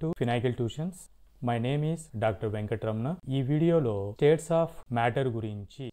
to Finacle Tuitions. My name is Dr. Venkatramana. ఈ వీడియోలో states of matter గురించి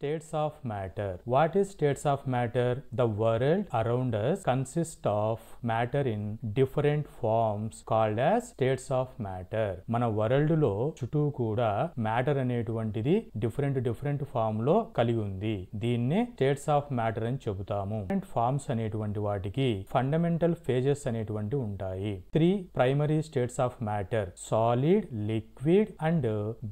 What is states of matter? The world around us consists of matter in different forms called as states of matter. మన world లో చుట్టూ కూడా matter అనేటువంటిది different form లో కలిగి ఉంది. దీన్నే స్టేట్స్ ఆఫ్ మ్యాటర్ అని చెబుతాము. డిఫరెంట్ ఫార్మ్స్ అనేటువంటి వాటికి ఫండమెంటల్ ఫేజెస్ అనేటువంటి ఉంటాయి. 3 primary states of matter: solid, liquid and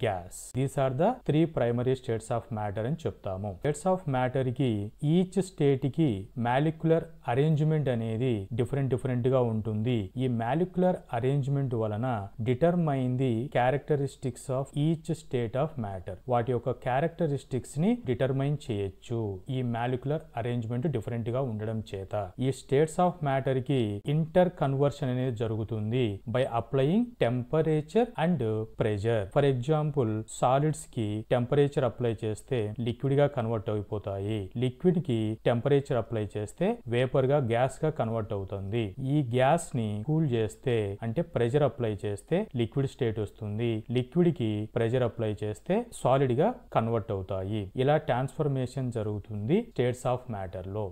gas. These are the 3 primary states of matter అని చెప్తాము. స్టేట్స్ ఆఫ్ మ్యాటర్ కి ఈచ్ స్టేట్ కి మాలిక్యులర్ అరేంజ్మెంట్ అనేది డిఫరెంట్ గా ఉంటుంది. ఈ మాలిక్యులర్ అరేంజ్మెంట్ వలన determine the characteristics of each state of matter. వాటి యొక్క క్యారెక్టరిస్టిక్స్ ని డిటర్మైన్ చేయొచ్చు ఈ మాలిక్యులర్ అరేంజ్మెంట్ డిఫరెంట్ గా ఉండడం చేత. ఈ స్టేట్స్ ఆఫ్ మ్యాటర్ కి ఇంటర్ కన్వర్షన్ అనేది జరుగుతుంది by applying temperature and pressure. For example solids కి టెంపరేచర్ అప్లై చేస్తే లిక్విడ్ గా కన్వర్ట్ అయిపోతాయి. లిక్విడ్ కి టెంపరేచర్ అప్లై చేస్తే వేపర్ గా గ్యాస్ గా కన్వర్ట్ అవుతుంది. ఈ గ్యాస్ ని కూల్ చేస్తే అంటే ప్రెషర్ అప్లై చేస్తే లిక్విడ్ స్టేట్ వస్తుంది. లిక్విడ్ కి ప్రెషర్ అప్లై చేస్తే సాలిడ్ గా కన్వర్ట్ అవుతాయి. ఇలా ట్రాన్స్ఫర్మేషన్ జరుగుతుంది స్టేట్స్ ఆఫ్ మ్యాటర్ లో.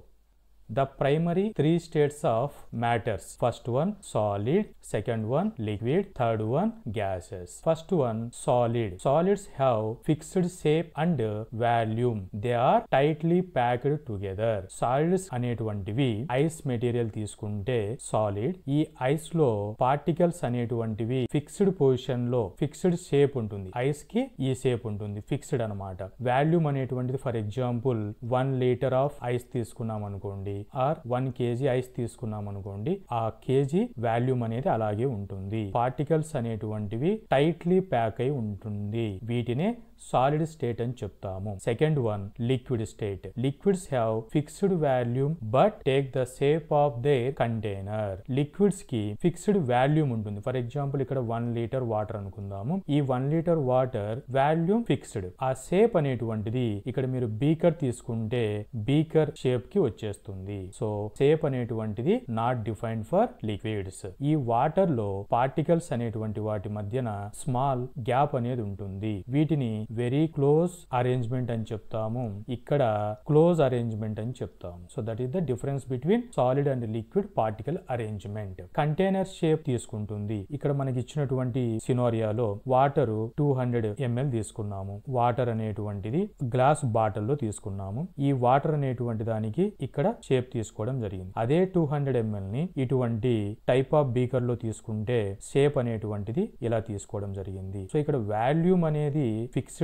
The primary 3 states of matters: first one solid, second one liquid, third one gases. First one solid. Solids have fixed shape and volume. They are tightly packed together. Solids అనేటువంటివి ice material తీసుకుంటే solid, ఈ ice లో particles అనేటువంటివి fixed position లో fixed shape ఉంటుంది. Ice కి ఈ shape ఉంటుంది, ఫిక్స్డ్ అన్నమాట. వాల్యూమ్ అనేటువంటిది for example 1 litre of ice తీసుకున్నాం అనుకోండి, ఆర్ 1 kg ఐస్ తీసుకున్నాం అనుకోండి, ఆ కేజీ వాల్యూమ్ అనేది అలాగే ఉంటుంది. పార్టికల్స్ అనేటువంటివి టైట్లీ ప్యాక్ అయి ఉంటుంది. వీటినే సాలిడ్ స్టేట్ అని చెప్తాము. Second one liquid state. Liquids have fixed volume but take the shape of their container. Liquids కి ఫిక్స్డ్ వాల్యూమ్ ఉంటుంది. ఫర్ ఎగ్జాంపుల్ ఇక్కడ 1 లీటర్ వాటర్ అనుకుందాము. ఈ 1 లీటర్ వాటర్ వాల్యూమ్ ఫిక్స్డ్. ఆ షేప్ అనేటువంటిది ఇక్కడ మీరు బీకర్ తీసుకుంటే బీకర్ షేప్ కి వచ్చేస్తుంది. సో షేప్ అనేటువంటిది నాట్ డిఫైన్డ్ ఫర్ లిక్విడ్స్. ఈ వాటర్ లో పార్టికల్స్ అనేటువంటి వాటి మధ్యన స్మాల్ గ్యాప్ అనేది ఉంటుంది. వీటిని వెరీ క్లోజ్ అరేంజ్మెంట్ అని చెప్తాము. ఇక్కడ క్లోజ్ అరేంజ్మెంట్ అని చెప్తాము. So that is the difference between solid and liquid particle arrangement. Container shape తీసుకుంటుంది. ఇక్కడ మనకి ఇచ్చినటువంటి సినారియాలో వాటర్ 200 ml తీసుకున్నాము. వాటర్ అనేటువంటిది గ్లాస్ బాటిల్ లో తీసుకున్నాము. ఈ వాటర్ అనేటువంటి దానికి ఇక్కడ షేప్ తీసుకోవడం జరిగింది. అదే 200 ml ని ఇటువంటి టైప్ ఆఫ్ బీకర్ లో తీసుకుంటే షేప్ అనేటువంటిది ఇలా తీసుకోవడం జరిగింది. సో ఇక్కడ వాల్యూమ్ అనేది ఫిక్స్డ్,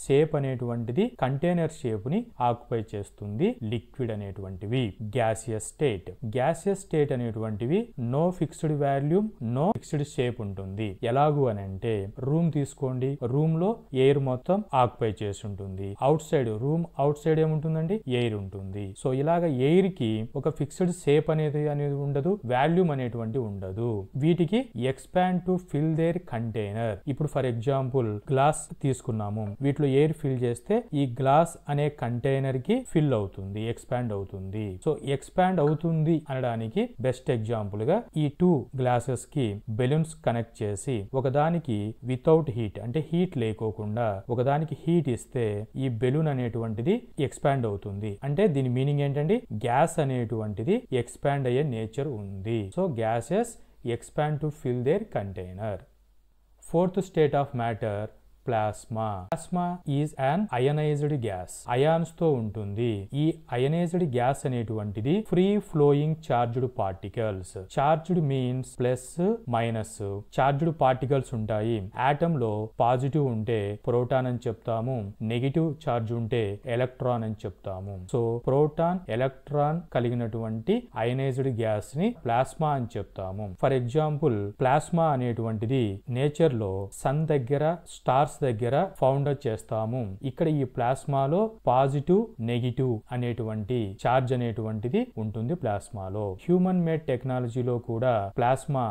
షేప్ అనేటువంటిది కంటైనర్ షేప్ ని ఆక్యుపై చేస్తుంది. లిక్విడ్ అనేటువంటివి గ్యాసియస్ స్టేట్. గ్యాసియస్ స్టేట్ అనేటువంటివి no fixed volume, no fixed shape ఉంటుంది. ఎలాగూ అని అంటే రూమ్ తీసుకోండి, రూమ్ లో ఎయిర్ మొత్తం ఆక్యుపై చేసి ఉంటుంది. Out side room out side ఏముంటుందండి, ఎయిర్ ఉంటుంది. సో ఇలాగ ఎయిర్ కి ఒక ఫిక్స్డ్ షేప్ అనేది ఉండదు, వాల్యూమ్ అనేటువంటి ఉండదు. వీటికి expand to fill their container. ఇప్పుడు ఫర్ ఎగ్జాంపుల్ గ్లాస్ తీసుకున్నాము. వీటిలో ఎయిర్ ఫిల్ చేస్తే ఈ గ్లాస్ అనే కంటైనర్ కి ఫిల్ అవుతుంది, ఎక్స్పాండ్ అవుతుంది. సో ఎక్స్పాండ్ అవుతుంది అనడానికి బెస్ట్ ఎగ్జాంపుల్ గా ఈ 2 గ్లాసెస్ కి బెలూన్స్ కనెక్ట్ చేసి ఒకదానికి వితౌట్ హీట్ అంటే హీట్ లేకోకుండా ఒకదానికి హీట్ ఇస్తే ఈ బెలూన్ అనేటువంటిది ఎక్స్పాండ్ అవుతుంది. అంటే దీని మీనింగ్ ఏంటంటే గ్యాస్ అనేటువంటిది ఎక్స్పాండ్ అయ్యే నేచర్ ఉంది. So gases expand to fill their container. Fourth state of matter plasma. Plasma is an ionised gas. Ions తో ఉంటుంది. ఈ అయనైజ్డ్ గ్యాస్ అనేటువంటిది free flowing charged particles. Charged means plus minus. Charged particles ఉంటాయి. Atom లో positive ఉంటే proton అని చెప్తాము, negative charge ఉంటే ఎలక్ట్రాన్ అని చెప్తాము. సో ప్రోటాన్, ఎలక్ట్రాన్ కలిగినటువంటి అయనైజ్డ్ గ్యాస్ ని ప్లాస్మా అని చెప్తాము. ఫర్ ఎగ్జాంపుల్ ప్లాస్మా అనేటువంటిది నేచర్ లో సన్ దగ్గర స్టార్స్ పార్ట్స్ దగ్గర ఫౌండ్ చేస్తాము. ఇక్కడ ఈ ప్లాస్మాలో పాజిటివ్ నెగిటివ్ అనేటువంటి చార్జ్ అనేటువంటిది ఉంటుంది ప్లాస్మాలో. హ్యూమన్ మేడ్ టెక్నాలజీలో కూడా ప్లాస్మా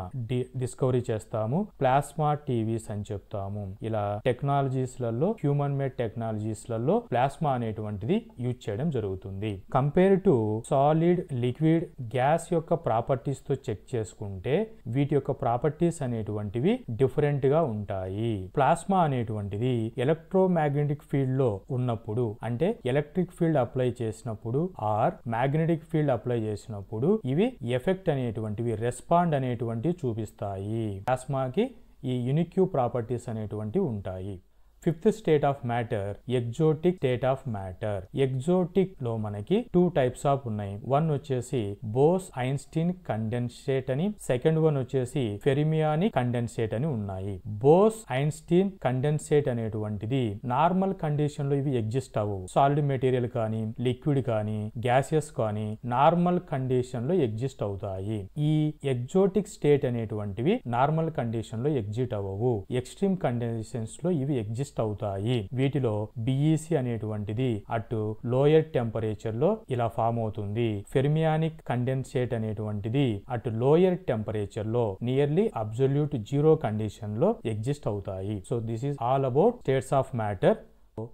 డిస్కవరీ చేస్తాము, ప్లాస్మా టీవీస్ అని చెప్తాము. ఇలా టెక్నాలజీస్ లలో, హ్యూమన్ మేడ్ టెక్నాలజీస్ లలో ప్లాస్మా అనేటువంటిది యూజ్ చేయడం జరుగుతుంది. Compare to solid, liquid, gas యొక్క ప్రాపర్టీస్ తో చెక్ చేసుకుంటే వీటి యొక్క ప్రాపర్టీస్ అనేటువంటివి డిఫరెంట్ గా ఉంటాయి. ప్లాస్మా అనేటువంటిది ఎలక్ట్రోమాగ్నెటిక్ ఫీల్డ్ లో ఉన్నప్పుడు, అంటే ఎలక్ట్రిక్ ఫీల్డ్ అప్లై చేసినప్పుడు ఆర్ మ్యాగ్నెటిక్ ఫీల్డ్ అప్లై చేసినప్పుడు ఇవి ఎఫెక్ట్ అనేటువంటివి, రెస్పాండ్ అనేటువంటివి చూపిస్తాయి. ప్లాస్మాకి ఈ యూనిక్ ప్రాపర్టీస్ అనేటువంటివి ఉంటాయి. Fifth state of matter, exotic state of matter. Exotic లో మనకి 2 టైప్స్ ఆఫ్ ఉన్నాయి. వన్ వచ్చేసి బోస్ ఐన్స్టీన్ కండెన్సేట్ అని, సెకండ్ వన్ వచ్చేసి ఫెర్మియానిక్ కండెన్సేట్ అని ఉన్నాయి. బోస్ ఐన్స్టీన్ కండెన్సేట్ అనేటువంటిది నార్మల్ కండిషన్ లో ఇవి ఎగ్జిస్ట్ అవ్వవు. సాలిడ్ మెటీరియల్ కానీ, లిక్విడ్ కానీ, గ్యాసెస్ కానీ నార్మల్ కండిషన్ లో ఎగ్జిస్ట్ అవుతాయి. ఈ ఎగ్జోటిక్ స్టేట్ అనేటువంటివి నార్మల్ కండిషన్ లో ఎగ్జిట్ అవ్వవు. ఎక్స్ట్రీమ్ కండిషన్స్ లో ఇవి ఎగ్జిస్ట్ అవుతాయి. వీటిలో బిఈసి అనేటువంటిది అటు లోయర్ టెంపరేచర్ లో ఇలా ఫామ్ అవుతుంది. ఫెర్మియానిక్ కండెన్సేట్ అనేటువంటిది అటు లోయర్ టెంపరేచర్ లో నియర్లీ అబ్సల్యూట్ జీరో కండిషన్ లో ఎగ్జిస్ట్ అవుతాయి. So this is all about states of matter.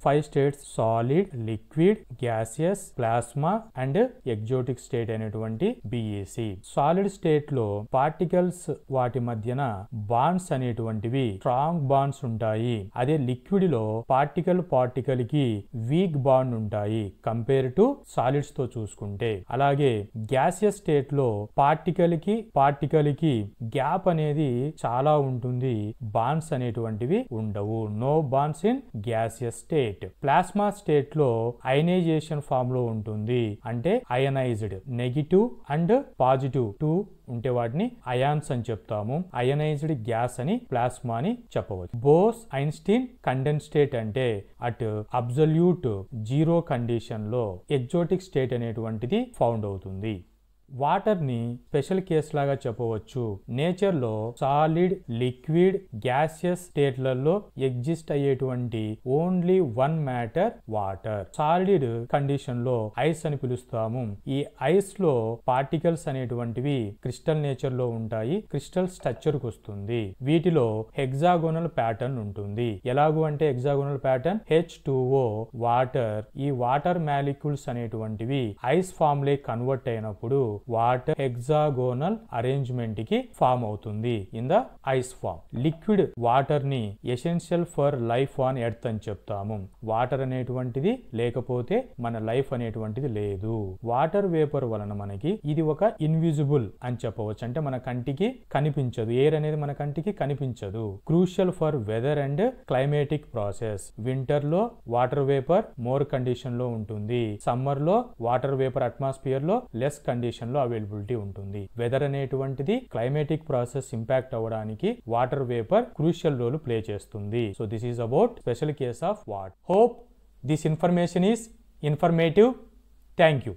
5 states: solid, liquid, gaseous, plasma and exotic state అనేటువంటి బిఈసి. సాలిడ్ స్టేట్ లో పార్టికల్స్ వాటి మధ్యన బాండ్స్ అనేటువంటివి స్ట్రాంగ్ బాండ్స్ ఉంటాయి. అదే లిక్విడ్ లో పార్టికల్ కి వీక్ బాండ్ ఉంటాయి కంపేర్ టు సాలిడ్స్ తో చూసుకుంటే. అలాగే గ్యాసియస్ స్టేట్ లో పార్టికల్ కి గ్యాప్ అనేది చాలా ఉంటుంది, బాండ్స్ అనేటువంటివి ఉండవు. No bonds in gaseous state. Plasma state లో అయనైజేషన్ ఫామ్ లో ఉంటుంది, అంటే అయనైజ్డ్, నెగిటివ్ అండ్ పాజిటివ్ 2 ఉంటే వాటిని అయాన్స్ అని చెప్తాము. అయనైజ్డ్ గ్యాస్ అని ప్లాస్మా అని చెప్పవచ్చు. బోస్ ఐన్స్టీన్ కండెన్సేట్ అంటే అట్ అబ్సల్యూట్ జీరో కండిషన్ లో ఎగ్జోటిక్ స్టేట్ అనేటువంటిది ఫౌండ్ అవుతుంది. వాటర్ ని స్పెషల్ కేస్ లాగా చెప్పవచ్చు. నేచర్ లో సాలిడ్, లిక్విడ్, గ్యాసియస్ స్టేట్లలో ఎగ్జిస్ట్ అయ్యేటువంటి only one matter water. Solid condition లో ఐస్ అని పిలుస్తాము. ఈ ఐస్ లో పార్టికల్స్ అనేటువంటివి క్రిస్టల్ నేచర్ లో ఉంటాయి, క్రిస్టల్ స్ట్రక్చర్ కు వస్తుంది. వీటిలో హెక్సాగోనల్ ప్యాటర్న్ ఉంటుంది. ఎలాగూ అంటే హెక్సాగోనల్ ప్యాటర్న్ H2O వాటర్. ఈ వాటర్ మాలిక్యూల్స్ అనేటువంటివి ఐస్ ఫామ్ లే కన్వర్ట్ అయినప్పుడు వాటర్ హెక్సాగోనల్ అరేంజ్మెంట్ కి ఫామ్ అవుతుంది in the ice form. Liquid water ని essential for life on earth అని చెప్తాము. వాటర్ అనేటువంటిది లేకపోతే మన లైఫ్ అనేటువంటిది లేదు. వాటర్ వేపర్ వలన మనకి ఇది ఒక ఇన్విజిబుల్ అని చెప్పవచ్చు, అంటే మన కంటికి కనిపించదు. ఎయిర్ అనేది మన కంటికి కనిపించదు. Crucial for weather and climatic process. Winter లో వాటర్ వేపర్ మోర్ కండిషన్ లో ఉంటుంది, సమ్మర్ లో వాటర్ వేపర్ అట్మాస్ఫియర్ లో లెస్ కండిషన్ లో అవైలబిలిటీ ఉంటుంది. వెదర్ అనేటువంటిది క్లైమేటిక్ ప్రాసెస్ ఇంపాక్ట్ అవ్వడానికి water vapour crucial role play చేస్తుంది. So this is about special case of water. Hope this information is informative. Thank you.